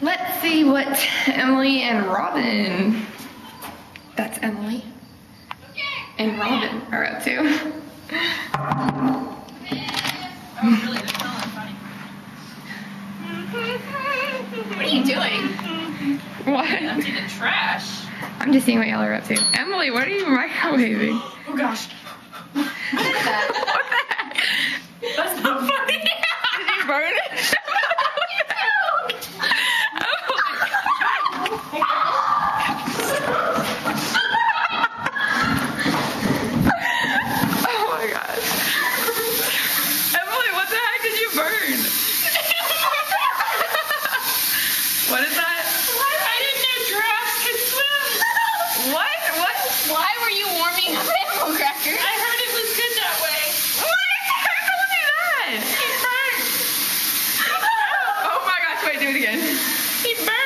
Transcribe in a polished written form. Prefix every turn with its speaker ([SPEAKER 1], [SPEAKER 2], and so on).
[SPEAKER 1] Let's see what Emily and Robin, that's Emily, and Robin are up to.
[SPEAKER 2] Oh, really? They're smelling funny. What are you doing?
[SPEAKER 1] What?
[SPEAKER 2] Empty the trash.
[SPEAKER 1] I'm just seeing what y'all are up to. Emily, what are you microwaving?
[SPEAKER 2] Oh gosh.
[SPEAKER 1] What the heck?
[SPEAKER 2] That's not funny.
[SPEAKER 1] Did you burn it? Oh my gosh. Emily, what the heck did you burn? What is that?
[SPEAKER 2] I didn't know giraffes could swim.
[SPEAKER 1] What? What?
[SPEAKER 2] Why were you warming up animal crackers? I heard it was good that way.
[SPEAKER 1] What? Who told you that?
[SPEAKER 2] He burned.
[SPEAKER 1] Oh my gosh, wait, do it again.
[SPEAKER 2] He burned.